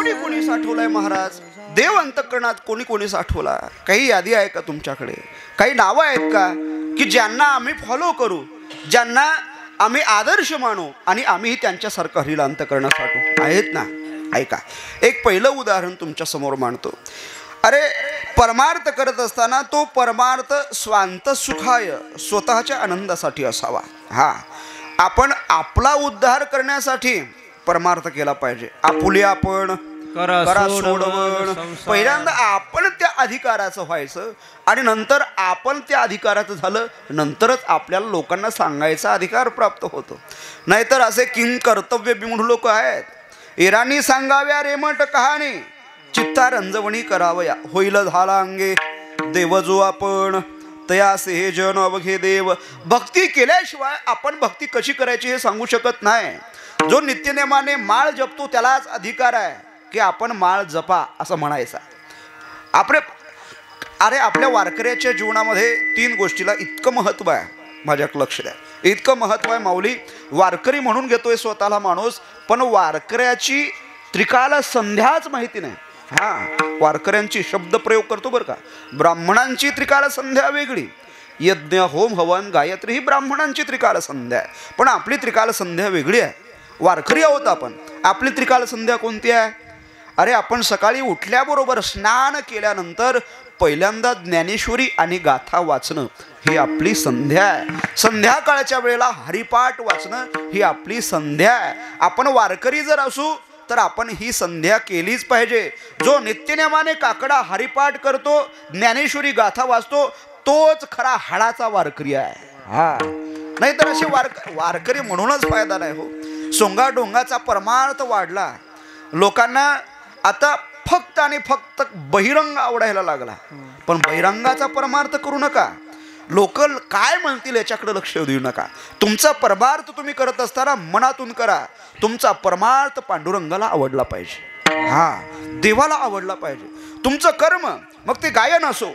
कोणी कोणी साठवलाय महाराज? देव अंतःकरणात कोणी कोणी साठवला? काही यादी आहे का तुमच्याकडे? काही नावं आहेत का की ज्यांना आम्ही फॉलो करू, ज्यांना आम्ही आदर्श मानू आणि आम्हीही त्यांच्यासारखं हरीला अंतःकरणात साठवू? आहेत ना? ऐका, एक पहिलं उदाहरण तुमच्या समोर मांडतो. अरे, परमार्थ करत असताना तो परमार्थ स्वांत सुखाय, स्वतःच्या आनंदासाठी असावा. हा, आपण आपला उद्धार करण्यासाठी परमार्थ केला पाहिजे. आपुले आपण करा सोडवण. पहिल्यांदा आपण त्या अधिकाराचं व्हायचं आणि नंतर आपण त्या अधिकाराचं झालं, नंतरच आपल्याला लोकांना सांगायचा अधिकार प्राप्त होतो. नाहीतर असे किंग कर्तव्य बिमूढ लोक आहेत. इराणी सांगाव्या रेमट कहाणी, चित्ता रंजवणी करावया, होईल झाला अंगे देव जो आपण तयासे हे जन अवघे देव. भक्ती केल्याशिवाय आपण भक्ती कशी करायची हे सांगू शकत नाही. जो नित्यनेमाने माळ जपतो त्यालाच अधिकार आहे की आपण माळ जपा असं म्हणायचा. आपल्या वारकऱ्याच्या जीवनामध्ये 3 गोष्टीला इतकं महत्त्व आहे. माझ्याकडे लक्ष द्या, इतकं महत्त्व आहे. माऊली वारकरी म्हणून घेतोय स्वतःला माणूस, पण वारकऱ्याची त्रिकाल संध्याच माहिती नाही. हां, वारकऱ्यांची शब्दप्रयोग करतो बरं का. ब्राह्मणांची त्रिकाल संध्या वेगळी, यज्ञ होम हवन गायत्री ही ब्राह्मणांची त्रिकाल संध्या आहे, पण आपली त्रिकाल संध्या वेगळी आहे. वारकरी आहोत आपण. आपली त्रिकाल संध्या कोणती आहे? अरे, आपण सकाळी उठल्याबरोबर स्नान केल्यानंतर पहिल्यांदा ज्ञानेश्वरी आणि गाथा वाचणं ही आपली संध्या आहे. संध्याकाळच्या वेळेला हरिपाठ वाचणं ही आपली संध्या आहे. आपण वारकरी जर असू तर आपण ही संध्या केलीच पाहिजे. जो नित्यनेमाने काकडा हरिपाठ करतो, ज्ञानेश्वरी गाथा वाचतो, तोच खरा हाडाचा वारकरी आहे. हा, नाहीतर असे वारकरी म्हणूनच फायदा नाही हो. सोंगा डोंगाचा परमार्थ वाढला, लोकांना आता फक्त आणि फक्त बहिरंग आवडायला लागला. पण बहिरंगाचा परमार्थ करू नका. लोक काय म्हणतील याच्याकडे लक्ष देऊ नका. तुमचा परमार्थ तुम्ही करत असताना मनातून करा. तुमचा परमार्थ पांडुरंगाला आवडला पाहिजे. हा, देवाला आवडला पाहिजे. तुमचं कर्म, मग ते गायन असो,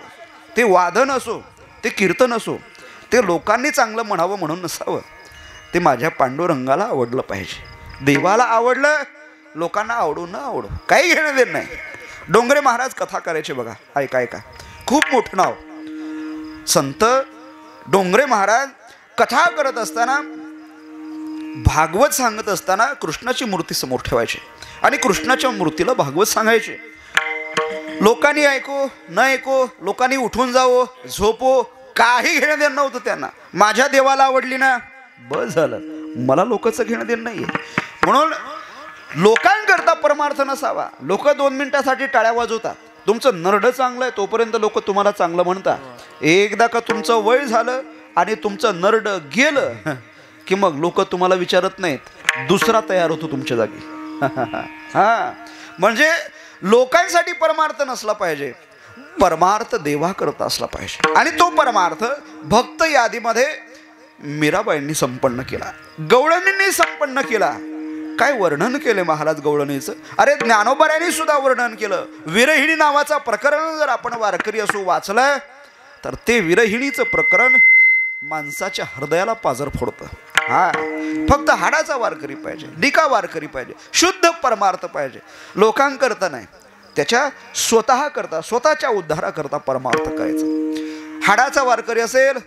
ते वादन असो, ते कीर्तन असो, ते लोकांनी चांगलं म्हणावं म्हणून नसावं. ते माझ्या पांडुरंगाला आवडलं पाहिजे. देवाला आवडलं, लोकांना आवडू न आवडू काही घेणं देणं नाही. डोंगरे महाराज कथा करायचे बघा. ऐका, खूप मोठं नाव. संत डोंगरे महाराज कथा करत असताना, भागवत सांगत असताना कृष्णाची मूर्ती समोर ठेवायची आणि कृष्णाच्या मूर्तीला भागवत सांगायचे. लोकांनी ऐको न ऐको, लोकांनी उठून जावो झोपो, काही घेणं देणं नव्हतं त्यांना. माझ्या देवाला आवडली ना, बस झालं, मला लोकांचं घेणं देणं नाहीये. म्हणून लोकांकरता परमार्थ नसावा. लोक 2 मिनिटासाठी टाळ्या वाजवतात. तुमचं नरड चांगलं आहे तोपर्यंत लोक तुम्हाला चांगलं म्हणतात. एकदा का तुमचं वय झालं आणि तुमचं नरड गेलं की मग लोक तुम्हाला विचारत नाहीत, दुसरा तयार होतो तुमच्या जागी. हा, म्हणजे लोकांसाठी परमार्थ नसला पाहिजे, परमार्थ देवा करता असला पाहिजे. आणि तो परमार्थ भक्त यादीमध्ये मीराबाईंनी संपन्न केला, गवळणींनी संपन्न केला. काय वर्णन केले महाराज गवळणीचं. अरे, ज्ञानोबाऱ्यांनी सुद्धा वर्णन केलं. विरहिणी नावाचा प्रकरण जर आपण वारकरी असो वाचलं तर ते विरहिणीचं प्रकरण माणसाच्या हृदयाला पाजर फोडतं. हा, फक्त हाडाचा वारकरी पाहिजे, डिका वारकरी पाहिजे, शुद्ध परमार्थ पाहिजे. लोकांकरता नाही, त्याच्या स्वतः करता, स्वतःच्या उद्धाराकरता परमार्थ करायचं. हाडाचा वारकरी असेल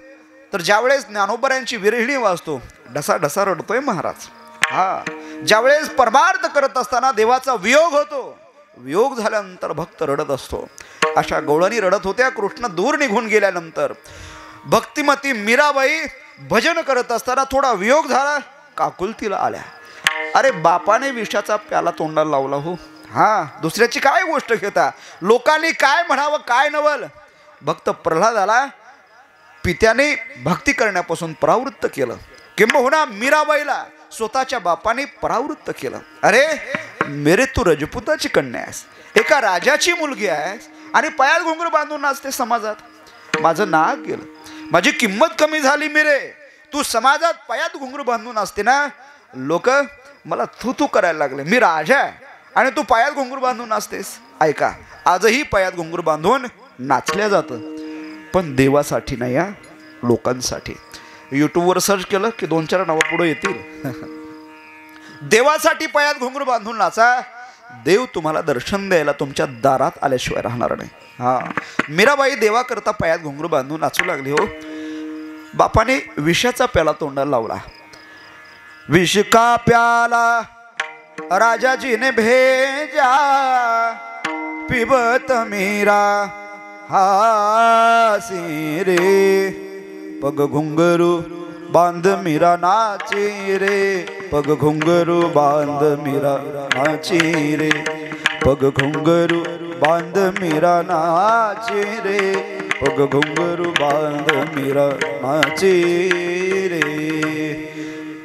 तर ज्यावेळेस ज्ञानोबाऱ्यांची विरहिणी वाचतो, ढसा ढसा रडतोय महाराज. हा, ज्यावेळेस परमार्थ करत असताना देवाचा वियोग होतो, वियोग झाल्यानंतर भक्त रडत असतो. अशा गवळणी रडत होत्या. कृष्ण दूर निघून गेल्यानंतर भक्तिमती मीराबाई भजन करत असताना थोडा वियोग झाला, काकुलतीला आल्या. अरे, बापाने विषाचा प्याला तोंडाला लावला हो. हा, दुसऱ्याची काय गोष्ट घेता, लोकांनी काय म्हणावं काय नवल. भक्त प्रल्हादाला पित्याने भक्ती करण्यापासून परावृत्त केलं, किंबहुना मीराबाईला स्वतःच्या बापाने परावृत्त केलं. अरे मेरे, तू रजपुताची कन्या आहेस, एका राजाची मुलगी आहेस आणि पायात घुंगरू बांधून नाचते समाजात. माझं नाक गेलं, माझी किंमत कमी झाली मेरे. तू समाजात पायात घुंगरू बांधून असते ना, लोक मला थू करायला लागले. मी राजा आहे आणि तू पायात घुंगरू बांधून नाचतेस. ऐका, आजही पायात घुंगरू बांधून नाचल्या जातं, पण देवासाठी नाही, या लोकांसाठी. यूट्यूबवर सर्च केलं की 2-4 नावं पुढे येतील. देवासाठी पायात घुंगरू बांधून नाचा, देव तुम्हाला दर्शन द्यायला तुमच्या दारात आल्याशिवाय राहणार नाही. हा, मीराबाई देवा करता पायात घुंगरू बांधून नाचू लागली. हो, बापाने विषाचा प्याला तोंडाला लावला. विष का प्याला राजाजीने भेजा, पिबत मीरा हासी रे. पग घुंगरू बांध मीरा नाचे रे, पग घुंगरू बांध मीरा नाचे रे, पग घुंगरू बांध मीरा नाचे रे, पग घुंगरू बांध मीरा नाचे रे.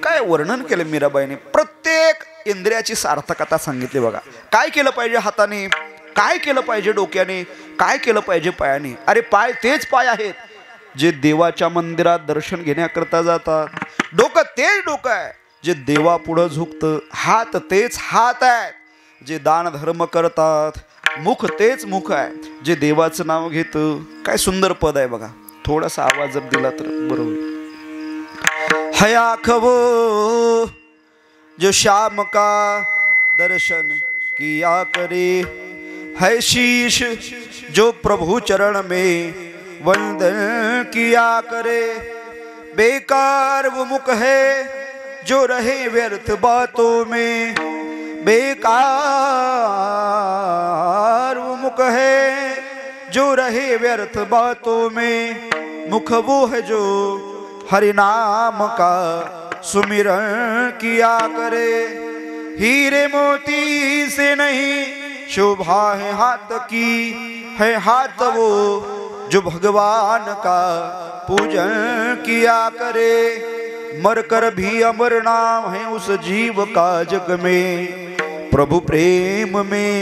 काय वर्णन केलं मीराबाईने. प्रत्येक इंद्रियाची सार्थकता सांगितली बघा. काय केलं पाहिजे हाताने, काय केलं पाहिजे डोक्याने, काय केलं पाहिजे पायाने. अरे पाय तेच पाय आहेत जे देवाच्या मंदिरात दर्शन घेण्याकरता जातात. डोकं तेच डोकं आहे जे देवापुढं झुकतं. हात तेच हात आहेत जे दान धर्म करतात. मुख तेच मुख आहे जे देवाचं नाव घेतं. काय सुंदर पद आहे बघा. थोडासा आवाज जर दिला तर बरोबर. हया खवो जो श्याम का दर्शन किया करे, है शीश जो प्रभु चरण में वंदन किया करे. बेकार वो मुख है जो रहे व्यर्थ बातों में, बेकार वो मुख है जो रहे व्यर्थ बातों में. मुख वो है जो हरि नाम का सुमिरन किया करे. हीरे मोती से नहीं शोभा है हाथ की, है हाथ वो जो भगवान का पूजन किया करे. मर कर भी अमर नाम है उस जीव का जग में, प्रभु प्रेम में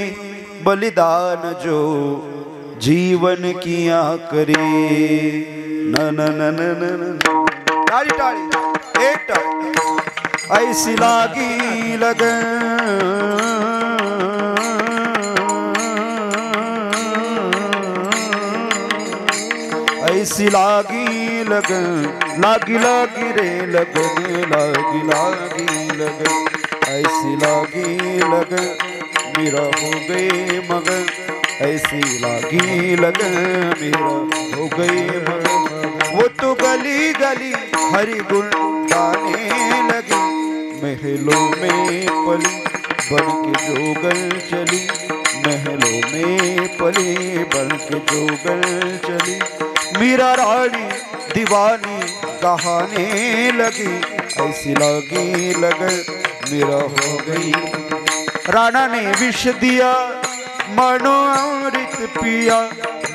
बलिदान जो जीवन किया करे. न न न न न ताली ताली एक ताली. ऐसी लागी लगन, ऐसी लागी लगन, लागी लागी रे लगन, लागी लागी लगन, ऐसी लागी लगन मेरा हो गए मगन, ऐसी लागी लगन मेरा हो गए मगन. वो तो गली गली हरि गुण गाने लगी, महलों में पली बन के जोगल चली, महलों में पली बन के जोगल चली. मीरा रानी दीवानी कहाने लगी, ऐसी लगी लगन मेरा हो गई. राणा ने विष दिया मनो अमृत पिया,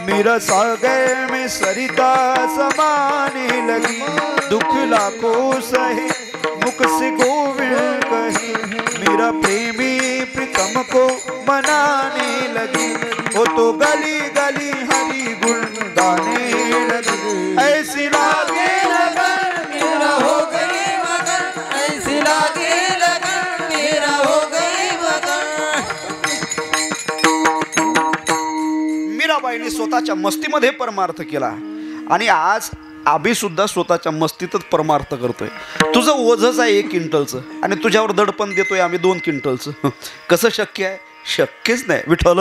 मेरा सागर में सरिता समाने लगी. दुख लाखों सहे मुख से गोविंद कही, मेरा प्रेमी प्रीतम को मनाने लगी. वो तो गली गली हरि गुण गाने लगी. ऐसी लागे लगन मेरा हो गई मगन, ऐसी लागे लगन मेरा हो गई मगन. मीराबाईने स्वतःच्या मस्तीमध्ये परमार्थ केला आणि आज आबी सुद्धा स्वतःच्या मस्तीतच परमार्थ करतोय. तुझं ओझच आहे 1 क्विंटलचं आणि तुझ्यावर दडपण देतोय आम्ही 2 क्विंटलचं. कसं शक्य आहे? शक्यच नाही. विठ्ठल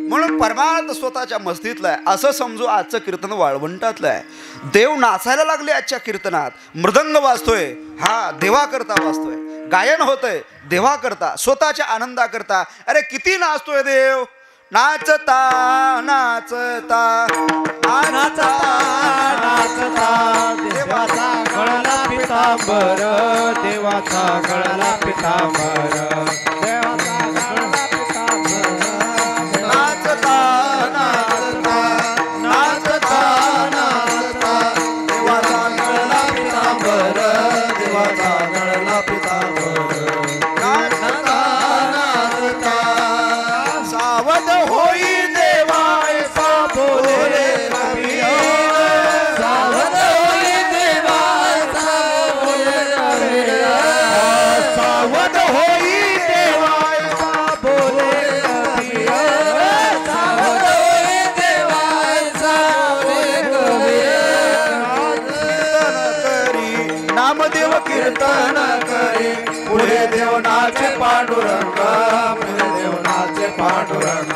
म्हणून परमार्थ स्वतःच्या मस्तीतला आहे असं समजू. आजचं कीर्तन वाळवंटातलं आहे. देव नाचायला लागले आजच्या कीर्तनात. मृदंग वाजतोय, हा देवा करता वाजतोय. गायन होतंय देवा करता, स्वतःच्या आनंदा करता. अरे किती नाचतोय देव. नाचता नाचता नाचता नाचता देवाचा गळला पितांबर, देवाचा गळला पितांबर, देवाचा गळला पितांबर. नाचता नाचता नाचता नाचता देवाचा गळला पितांबर, देवाचा गळला पितांबर. नाचता नाचता सावध होई देवा ऐसा बोले कबीर, सावध होई देवा ऐसा बोले कबीर, सावध होई देवा ऐसा नामदेव कीर्तन करी पुढे देवनाचे पांडुरंग पुढे देवनाचे पांडुरंग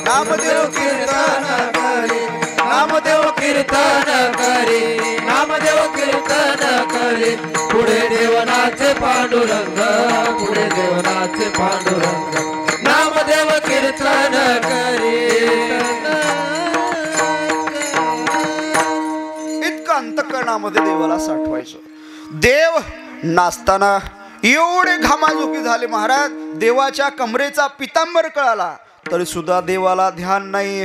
नामदेव कीर्तन करी नामदेव कीर्तन करी नामदेव कीर्तन करी पुढे देवनाचे पांडुरंग पुढे देवनाचे पांडुरंग नामदेव कीर्तन करी इतकं अंतःकरणामध्ये देवाला साठवायचं। देव नाचताना एवढे घामाझोकी झाले महाराज, देवाच्या कमरेचा पितांबर कळाला तरी सुद्धा देवाला ध्यान नाही,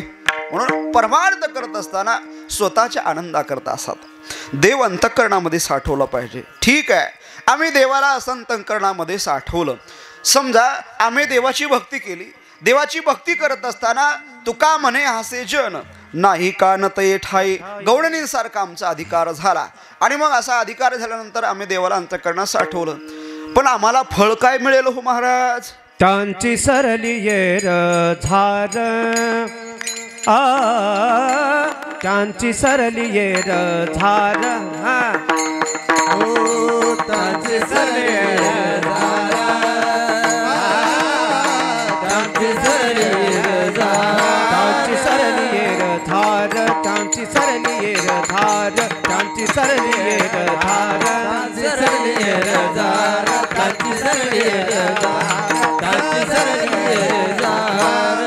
म्हणून परमार्थ करत असताना स्वतःच्या आनंदाकरता असतात देव अंतःकरणामध्ये साठवला पाहिजे। ठीक आहे, आम्ही देवाला असं अंतःकरणामध्ये साठवलं, समजा आम्ही देवाची भक्ती केली, देवाची भक्ती करत असताना तुका म्हणे हासे जन नाही का न ते ठाई गवळणीसारखा आमचा अधिकार झाला, आणि मग असा अधिकार झाल्यानंतर आम्ही देवाला अंतःकरणात साठवलं, पण आम्हाला फळ काय मिळेल हो महाराज? त्यांची सरली येर झार त्यांची सरली येर झार त्यांची सरली येर झार त्यांची सरली येर त्यांची सरली येर धार त्यांची सरली येर धार त्यांची सरली येर धार त्यांची सरली येर धार त्यांची सरली येर धार त्यांची सरली येर धार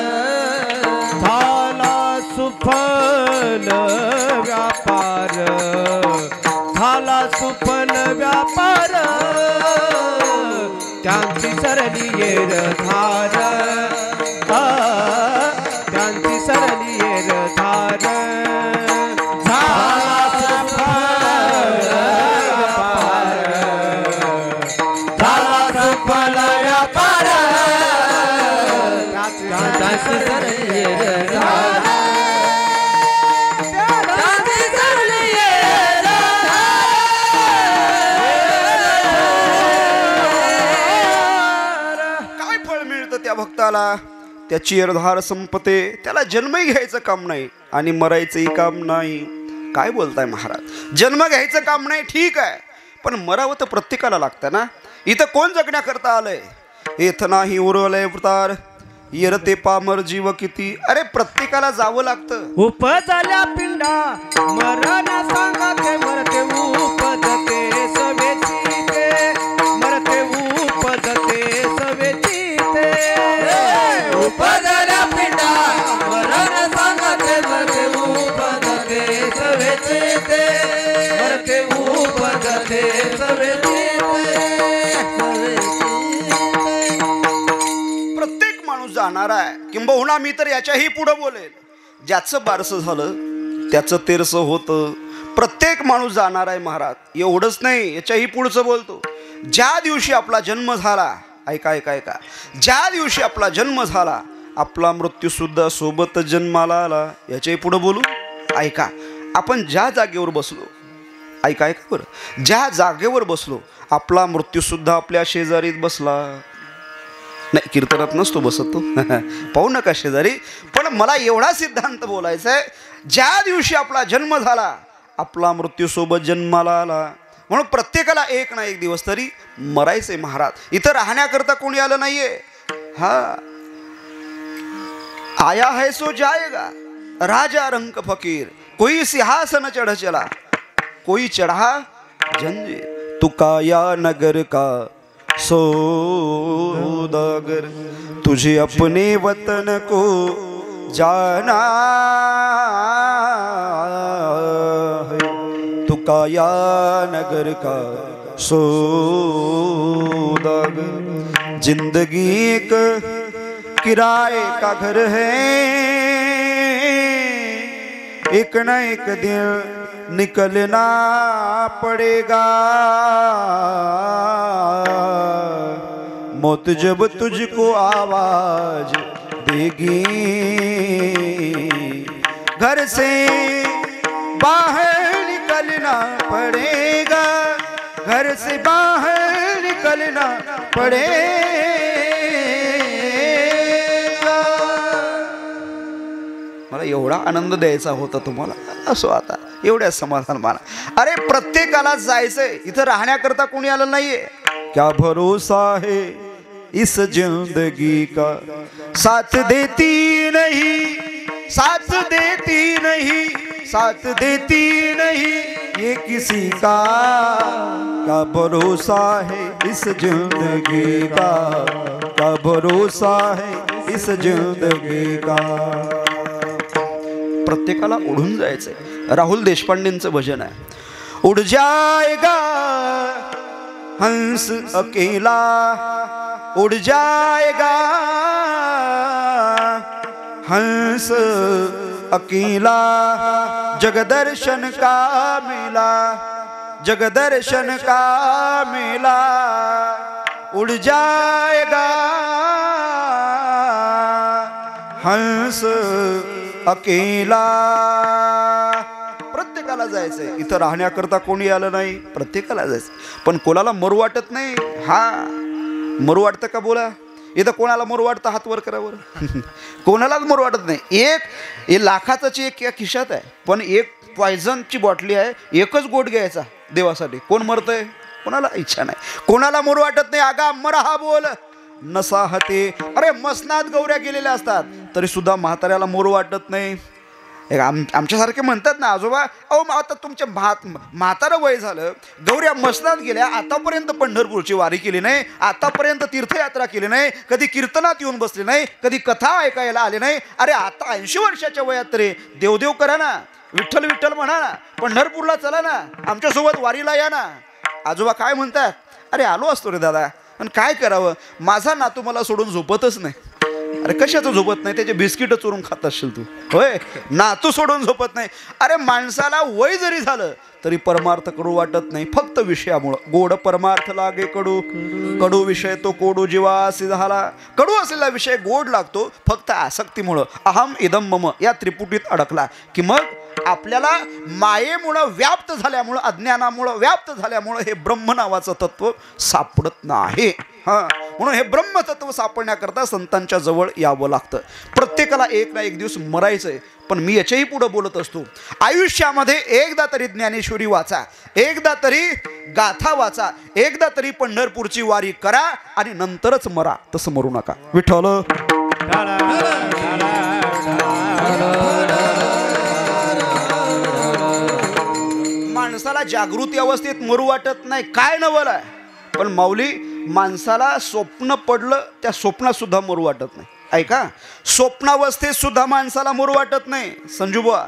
झाला सुफल व्यापार झाला सुफल व्यापार त्यांची सरली येर धार त्यांची सरली येर धार झाला सुफल व्यापार झाला सुफल व्यापार त्यांची सरली येर धार त्या भक्ताला त्याची अर्धार संपते, त्याला जन्मही घ्यायचं काम नाही आणि मरायचंही काम नाही। काय बोलताय महाराज? जन्म घ्यायचं काम नाही ठीक आहे, पण मरावं तर प्रत्येकाला लागतं ना। इथं कोण जगण्याकरता आलंय? येथ नाही उरवलंय उतार येरते पामर जीव किती, अरे प्रत्येकाला जावं लागतं। उपजल्या पिंडा मरण सांगते मरते उपजते सवेची ते मरते उपजते सवेची उपजल्या पिंडा मरण सांगते मरते उपजते सवेची ते मरते उपजते सवेची प्रत्येक माणूस जाणार आहे, किंबहुना मी तर याच्याही पुढे बोलेल, ज्याचं बारसं झालं त्याचं तेरसं होतं। प्रत्येक माणूस जाणार आहे महाराज, एवढंच नाही याच्याही पुढचं बोलतो। ज्या दिवशी आपला जन्म झाला, ऐका ऐका ऐका, ज्या दिवशी आपला जन्म झाला आपला मृत्यू सुद्धा सोबत जन्माला आला, याच्याही पुढे बोलू। ऐका, आपण ज्या जागेवर बसलो, ऐका ऐका बरं, ज्या जागेवर बसलो आपला मृत्यू सुद्धा आपल्या शेजारीत बसला। नाही, कीर्तनात नसतो बसत तो पाहू नका शेजारी, पण मला एवढा सिद्धांत बोलायचा आहे, ज्या दिवशी आपला जन्म झाला आपला मृत्यू सोबत जन्माला आला, म्हणून प्रत्येकाला एक ना एक दिवस तरी मरायचंय महाराज। इथं राहण्याकरता कोणी आलं नाहीये, हा आया है सो जाएगा राजा रंक फकीर, कोई सिंहासन चढ़ चला कोई चढ़ा जंजीर, तुका या नगर का सौदागर तुझे अपने वतन को जाना है, तुका या नगर का सौदागर, जिंदगी एक किराए का घर है, एक न एक दिन निकलना पड़ेगा, मौत जब तुझको आवाज देगी, घर से बाहर निकलना पड़ेगा, घर से बाहर निकलना पड़ेगा। मला एवढा आनंद द्यायचा होता तुम्हाला, असो आता एवढ्या समाधान माना। अरे प्रत्येकाला जायचंय, इथं राहण्याकरता कोणी आलं नाहीये. क्या भरोसा है इस जिंदगी का, साथ देती नहीं, साथ देती नहीं, साथ देती नहीं ये किसी का. क्या भरोसा है इस जिंदगी का, क्या भरोसा है इस जिंदगी का. प्रत्येकाला उडून जायचंय. राहुल देशपांडेंचं भजन आहे, उड जाएगा हंस अकेला, उड़ जाएगा हंस अकेला, जगदर्शन का मेला, जगदर्शन का मेला, उड़ जाएगा हंस अकेला. प्रत्येकाला जायचंय, इथं राहण्याकरता कोणी आलं नाही, प्रत्येकाला जायचं. पण कोणाला मरू वाटत नाही. हा, मरू वाटतं का बोला? इथं कोणाला मरू वाटतं हात वर करावर. कोणालाच मरू वाटत नाही. एक हे लाखाचं चेक या खिशात आहे, पण एक पॉयझनची बॉटली आहे, एकच गोट घ्यायचा देवासाठी. कोण मरतंय? कोणाला इच्छा नाही. कोणाला मरू वाटत नाही. आगा मरा हा बोल नसा हते. अरे मसनात गौऱ्या गेलेल्या असतात तरी सुद्धा म्हाताऱ्याला मरू वाटत नाही. आमच्यासारखे म्हणतात ना आजोबा, अहो आता तुमच्या म्हातारं वय झालं, गौऱ्या मसनात गेल्या, आतापर्यंत पंढरपूरची वारी केली नाही, आतापर्यंत तीर्थयात्रा केली नाही, कधी कीर्तनात येऊन बसले नाही, कधी कथा ऐकायला आले नाही. अरे आता 80 वर्षाच्या वयात तरी देवदेव करा ना, विठ्ठल विठ्ठल म्हणा ना, पंढरपूरला चला ना, आमच्यासोबत वारीला या ना. आजोबा काय म्हणतात? अरे आलो असतो रे दादा, पण काय करावं, माझा नातू मला सोडून झोपतच नाही. अरे कशाचं झोपत नाही? त्याचे बिस्किट चोरून खात असशील तू, होय? नातू सोडून झोपत नाही. अरे माणसाला वय जरी झालं तरी परमार्थ कडू वाटत नाही, फक्त विषयामुळं. गोड परमार्थ लागे कडू, कडू विषय तो कोडू जीवासी झाला. कडू असलेला विषय गोड लागतो फक्त आसक्तीमुळं, अहम इदम मम या त्रिपुटीत अडकला की मग आपल्याला मायेमुळं व्याप्त झाल्यामुळं, अज्ञानामुळं व्याप्त झाल्यामुळं हे ब्रह्म नावाचं तत्व सापडत नाही. हां, म्हणून हे ब्रह्मतत्व सापडण्याकरता संतांच्या जवळ यावं लागतं. प्रत्येकाला एक ना एक दिवस मरायचंय. पण मी याच्याही पुढे बोलत असतो, आयुष्यामध्ये एकदा तरी ज्ञानेश्वरी वाचा, एकदा तरी गाथा वाचा, एकदा तरी पंढरपूरची वारी करा आणि नंतरच मरा. तसं मरू नका. विठ्ठल माणसाला जागृती अवस्थेत मरू वाटत नाही, काय नवल आहे. पण माऊली माणसाला स्वप्न पडलं, त्या स्वप्नात सुद्धा मरू वाटत नाही. ऐका, स्वप्नावस्थेत सुद्धा माणसाला मरू वाटत नाही. संजूबा,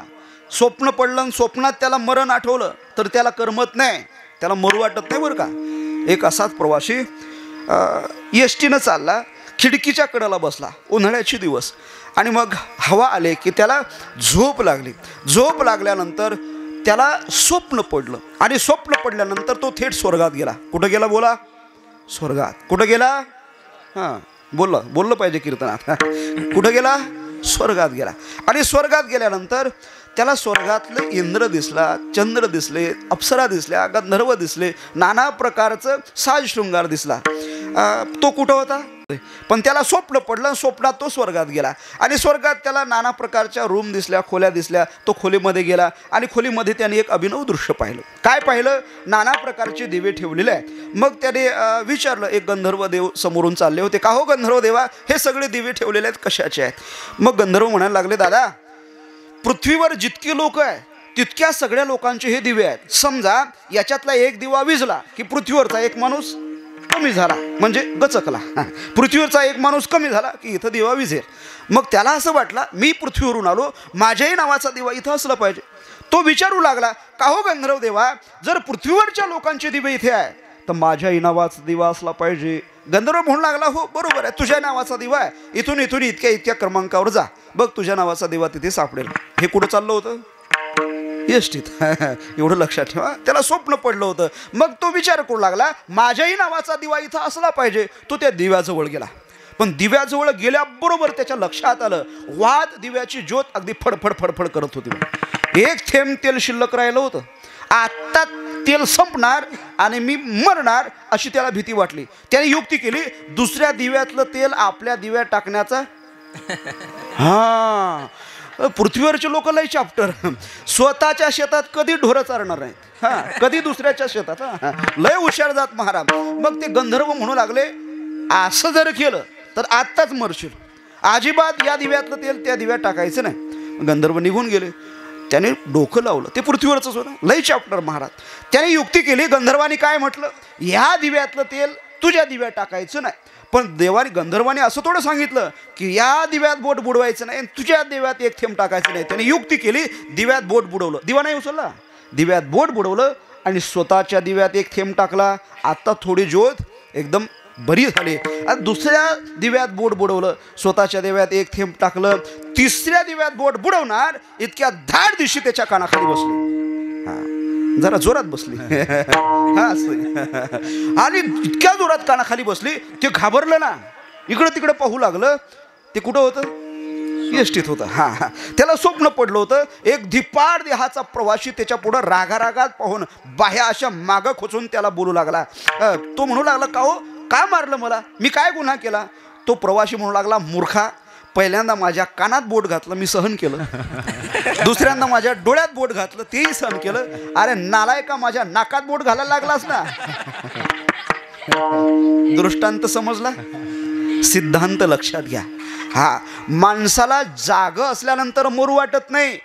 स्वप्न पडलं आणि स्वप्नात त्याला मरण आठवलं तर त्याला करमत नाही, त्याला मरू वाटत नाही बरं का. एक असाच प्रवासी एसटीनं चालला, खिडकीच्या कडेला बसला, उन्हाळ्याचे दिवस, आणि मग हवा आले की त्याला झोप लागली. झोप लागल्यानंतर त्याला स्वप्न पडलं, आणि स्वप्न पडल्यानंतर तो थेट स्वर्गात गेला. कुठं गेला बोला? स्वर्गात. कुठं गेला? हां, बोललं पाहिजे कीर्तनात. कुठं गेला? स्वर्गात गेला. आणि स्वर्गात गेल्यानंतर त्याला स्वर्गातले इंद्र दिसला, चंद्र दिसले, अप्सरा दिसल्या, गंधर्व दिसले, नाना प्रकारचं साज शृंगार दिसला. तो कुठं होता? पण त्याला स्वप्न पडलं, स्वप्नात तो स्वर्गात गेला. आणि स्वर्गात त्याला नाना प्रकारच्या रूम दिसल्या, खोल्या दिसल्या. तो खोलीमध्ये गेला आणि खोलीमध्ये त्याने एक अभिनव दृश्य पाहिलं. काय पाहिलं? नाना प्रकारचे दिवे ठेवलेले आहेत. मग त्याने विचारलं, एक गंधर्व देव समोरून चालले होते, का हो गंधर्व देवा, हे सगळे दिवे ठेवलेले आहेत, कशाचे आहेत? मग गंधर्व म्हणायला लागले, दादा, पृथ्वीवर जितके लोक आहेत तितक्या सगळ्या लोकांचे हे दिवे आहेत. समजा याच्यातला एक दिवा विझला की पृथ्वीवरचा एक माणूस कमी झाला, म्हणजे गचकला. पृथ्वीवरचा एक माणूस कमी झाला की इथं दिवा विझेल. मग त्याला असं वाटलं, मी पृथ्वीवरून आलो, माझ्याही नावाचा दिवा इथं असला पाहिजे. तो विचारू लागला, का हो गंधर्व देवा, जर पृथ्वीवरच्या लोकांचे दिवे इथे आहे तर माझ्याही नावाचा दिवा असला पाहिजे. गंधर्व म्हणू लागला, हो बरोबर आहे, तुझ्या नावाचा दिवा आहे, इथून इथून इतक्या इतक्या क्रमांकावर जा, बघ तुझ्या नावाचा दिवा तिथे सापडेल. हे कुठं चाललं होतं? एसटीत. एवढं लक्षात ठेवा. त्याला स्वप्न पडलं होतं. मग तो विचार करू लागला, माझ्याही नावाचा दिवा इथं असला पाहिजे. तो त्या दिव्याजवळ गेला. पण दिव्याजवळ गेल्याबरोबर त्याच्या लक्षात आलं, वाद दिव्याची ज्योत अगदी फडफड फडफड करत होती. एक थेंब तेल शिल्लक राहिलं होतं. आता तेल संपणार आणि मी मरणार अशी त्याला भीती वाटली. त्याने युक्ती केली, दुसऱ्या दिव्यातलं तेल आपल्या दिव्यात टाकण्याचा. हा, पृथ्वीवरचे लोक लय चाप्टर, स्वतःच्या शेतात कधी ढोरं चारणार नाहीत, हा कधी दुसऱ्याच्या शेतात, हा लय हुशार जात महाराज. मग ते गंधर्व म्हणू लागले, असं जर केलं तर आत्ताच मरशील, अजिबात या दिव्यातलं तेल त्या दिव्यात टाकायचं नाही. गंधर्व निघून गेले. त्याने डोकं लावलं, ते पृथ्वीवरच होतं, लय चाप्टर महाराज. त्याने युक्ती केली. गंधर्वानी काय म्हटलं, ह्या दिव्यातलं तेल तुझ्या दिव्यात टाकायचं नाही. पण देवाने गंधर्वाने असं थोडं सांगितलं की या दिव्यात बोट बुडवायचं नाही, तुझ्या दिव्यात एक थेंब टाकायचं नाही. त्याने युक्ती केली, दिव्यात बोट बुडवलं, दिवा नाही उचलला, दिव्यात बोट बुडवलं आणि स्वतःच्या दिव्यात एक थेंब टाकला. आता थोडी ज्योत एकदम बरी झाली. आणि दुसऱ्या दिव्यात बोट बुडवलं, स्वतःच्या दिव्यात एक थेंब टाकलं. तिसऱ्या दिव्यात बोट बुडवणार इतक्या धाड दिवशी त्याच्या कानाखाली बसली, हा जरा जोरात बसली हा आणि इतक्या जोरात कानाखाली बसली, ते घाबरलं ना, इकडं तिकडं पाहू लागलं. ते कुठं होतं, एसटीत होतं. हा हा त्याला स्वप्न पडलं होतं, एक धिप्पाड देहाचा प्रवासी त्याच्या पुढं रागारागात पाहून बाह्या अशा मागं खोचून त्याला बोलू लागला. तो म्हणू लागला, का हो का मारलं मला, मी काय गुन्हा केला. तो प्रवासी म्हणू लागला, मूर्खा, पहिल्यांदा माझ्या कानात बोट घातलं, मी सहन केलं. दुसऱ्यांदा माझ्या डोळ्यात बोट घातलं, तेही सहन केलं. अरे नालायका, माझ्या नाकात बोट घालायला लागलास ना. दृष्टांत समजला, सिद्धांत लक्षात घ्या. हा माणसाला जागं असल्यानंतर मरू वाटत नाही.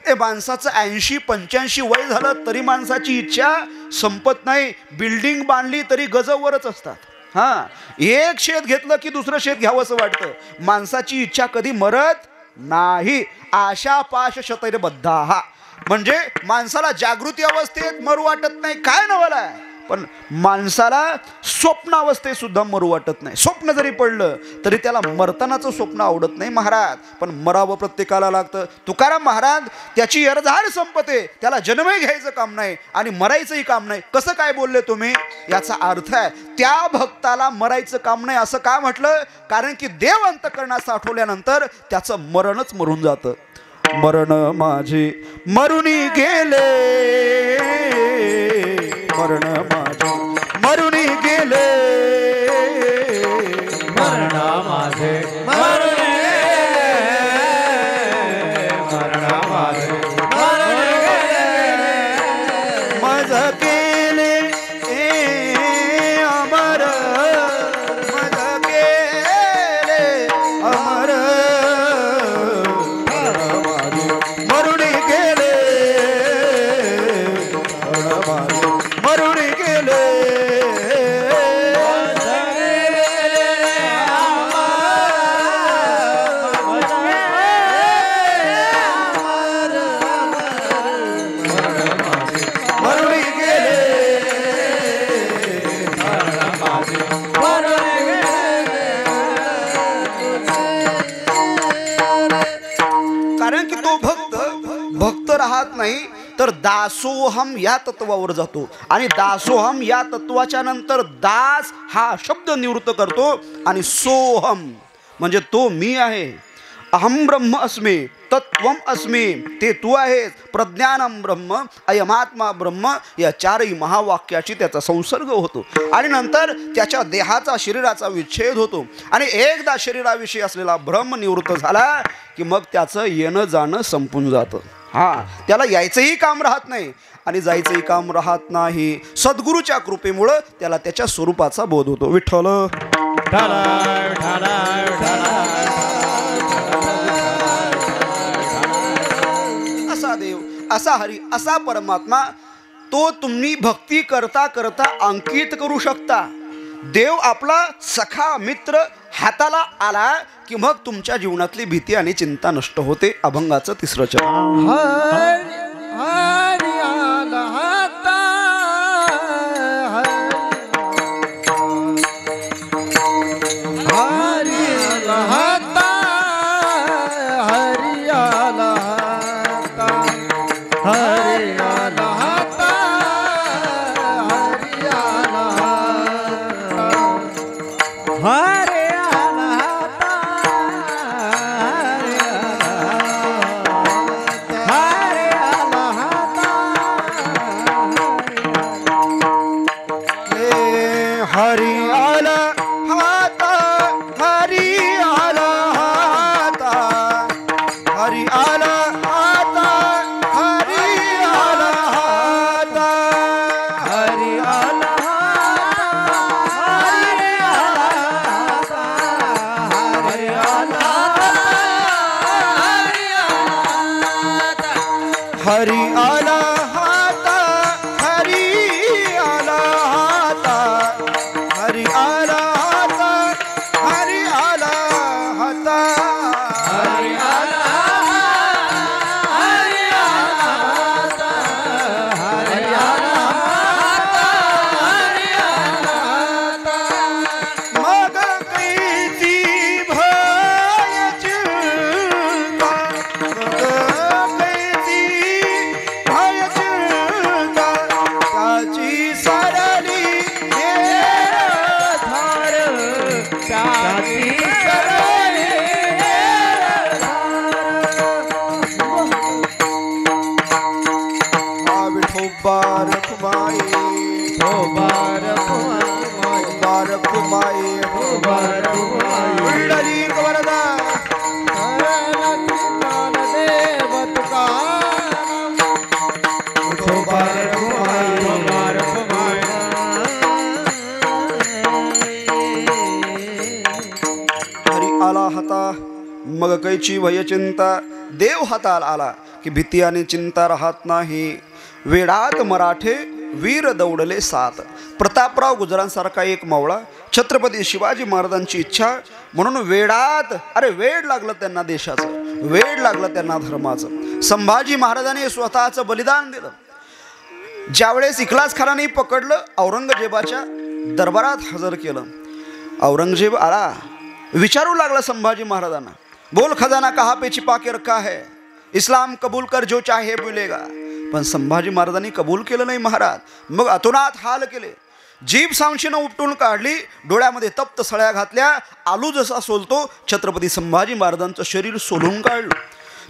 ए माणसाचं 80-85 वय झालं तरी माणसाची इच्छा संपत नाही. बिल्डिंग बांधली तरी गजवरच असतात. हा एक शेत घेतलं की दुसरं शेत घ्यावंसं वाटतं. माणसाची इच्छा कधी मरत नाही. आशा पाश शतैर्बद्धा, म्हणजे माणसाला जागृती अवस्थेत मरू वाटत नाही, काय नवल आहे. पण माणसाला स्वप्नावस्थेत सुद्धा मरू वाटत नाही. स्वप्न जरी पडलं तरी त्याला मरतानाचं स्वप्न आवडत नाही महाराज. पण मरावं प्रत्येकाला लागतं. तुकाराम महाराज, त्याची यरझाड संपते, त्याला जन्मही घ्यायचं काम नाही आणि मरायचंही काम नाही. कसं काय बोलले तुम्ही, याचा अर्थ आहे त्या भक्ताला मरायचं काम नाही. असं का म्हटलं, कारण की देव अंतःकरणात साठवल्यानंतर त्याचं मरणच मरून जातं. मरण माझे मरुनी गेले, मरण माझे मरुनी गेले, मरण माझे मरुनी गेले, मरण माझे मरुनी गेले, मज केले अमर, मज केले अमर, मरुनी गेले, मरुनी गेले. कारण की तो भक्त राहत नाही तर दासोहम या तत्वावर जातो. आणि दासोहम या तत्वाच्या नंतर दास हा शब्द निवृत्त करतो आणि सोहम म्हणजे तो मी आहे. अहम ब्रह्म अस्मी, तत्वम अस्मी, ते तू आहेस. प्रज्ञानम ब्रह्म, अयमात्मा ब्रह्म, या चारही महावाक्याची त्याचा संसर्ग होतो. आणि नंतर त्याच्या देहाचा, शरीराचा विच्छेद होतो. आणि एकदा शरीराविषयी असलेला भ्रम निवृत्त झाला की मग त्याचं येणं जाणं संपून जातं. हा त्याला यायचंही काम राहत नाही आणि जायचंही काम राहत नाही. सद्गुरूच्या कृपेमुळं त्याला त्याच्या स्वरूपाचा बोध होतो. विठ्ठल असा देव, असा हरी, असा परमात्मा, तो तुम्ही भक्ती करता करता अंकित करू शकता. देव आपला सखा मित्र हाताला आला की मग तुमच्या जीवनातली भीती आणि चिंता नष्ट होते. अभंगाचं 3रं चरण. हरी हरी आला हाता, हरी आला हाता, हरी आला हाता, हरी आला हाता, हरी आला हाता, हरी आला हाता, हरी आला हाता, हरी आला हाता, हरी आला हाता, हरी आला हरी आला हाता हरी आला हाता हरी आला हाता हरी आला हाता हरी आला हरी आला हरी आला हरी आला मग कैची भय चिंता मग कैची भय चिंता त्याची सरली धार त्याची सरली विठोबार कुमाई बार कुमार बार कुमाई बार कुमार विडली वरदा देव तुकाराम बार कुमार बार कुमार हरी आला हाता मग कैची भय चिंता देव हाताला आला की भीती आणि चिंता राहत नाही वेडात मराठे वीर दौडले सात प्रतापराव गुजरांसारखा एक मावळा छत्रपती शिवाजी महाराजांची इच्छा म्हणून वेडात अरे वेड लागलं त्यांना देशाचं वेड लागलं त्यांना धर्माचं संभाजी महाराजांनी स्वतःचं बलिदान दिलं ज्यावेळेस इखलास खानाने पकडलं औरंगजेबाच्या दरबारात हजर केलं औरंगजेब आला विचारू लागला संभाजी महाराजांना बोल खजाना कहाँ पे छिपा के रखा है इस्लाम कबूल कर जो चाहे मिलेगा पण संभाजी महाराजांनी कबूल केलं नाही महाराज मग अतोनात हाल केले जीभ सांशीनं उपटून काढली डोळ्यामध्ये तप्त सळ्या घातल्या आलू जसा सोलतो छत्रपती संभाजी महाराजांचं शरीर सोलून काढलं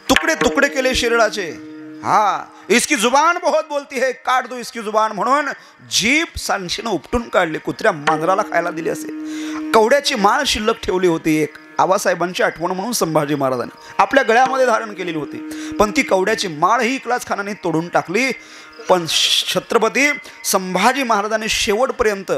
तुकडे तुकडे केले शरीराचे हाँ इसकी जुबान बहुत बोलती है काट दो इसकी जुबान म्हणून जीभ सांशीनं उपटून काढले कुत्र्या मांजराला खायला दिली असे कवड्याची माळ शिल्लक ठेवली होती एक आबासाहेबांची आठवण म्हणून संभाजी महाराजांनी आपल्या गळ्यामध्ये धारण केलेली होती पण ती कवड्याची माळ ही इखलास खानाने तोडून टाकली पण छत्रपती संभाजी महाराजांनी शेवटपर्यंत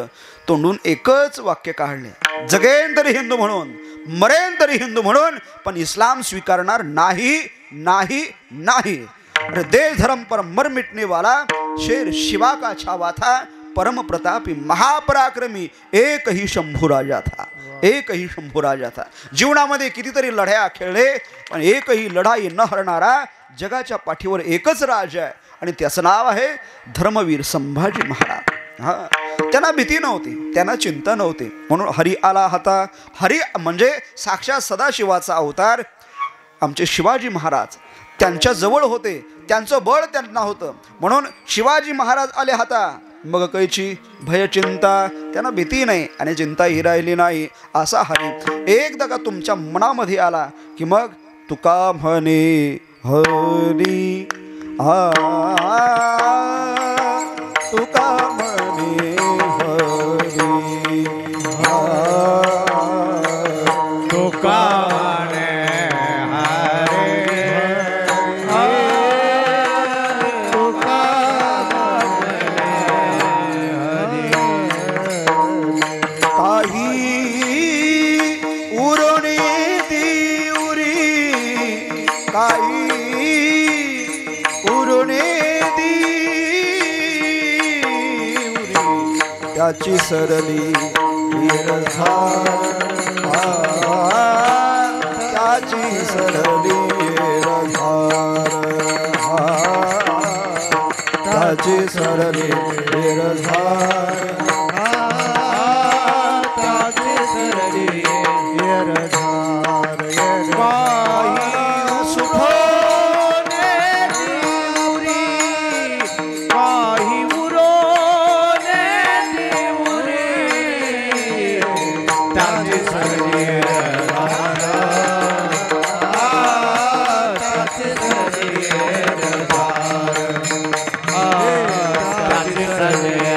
तोंडून एकच वाक्य काढले जगेन तरी हिंदू म्हणून मरेन तरी हिंदू म्हणून पण इस्लाम स्वीकारणार नाही नाही नाही अरे देश धर्म पर मर मिटने वाला शेर शिवा का छावा था परम प्रतापी महापराक्रमी एक ही शंभू राजा था एक ही शंभू राजा था जीवनामध्ये कितीतरी लढ्या खेळले पण एकही लढाई न हरणारा जगाच्या पाठीवर एकच राजा आहे आणि त्याचं नाव आहे धर्मवीर संभाजी महाराज हा त्यांना भीती नव्हती त्यांना चिंता नव्हती म्हणून हरी आला हाता हरी म्हणजे साक्षात सदाशिवाचा अवतार आमचे शिवाजी महाराज त्यांच्या जवळ होते त्यांचं बळ त्यांना होतं म्हणून शिवाजी महाराज आले हाता मग कैची भय चिंता त्यांना भीती नाही आणि चिंता ही राहिली नाही असा हरी एकदा का तुमच्या मनामध्ये आला की मग तुका म्हणे हरी तुका म्हणे हरी तुका त्याची सरली वीरधार त्याची सरली वीरधार त्याची सरली वीरधार त्याची सरली वीरधार Hare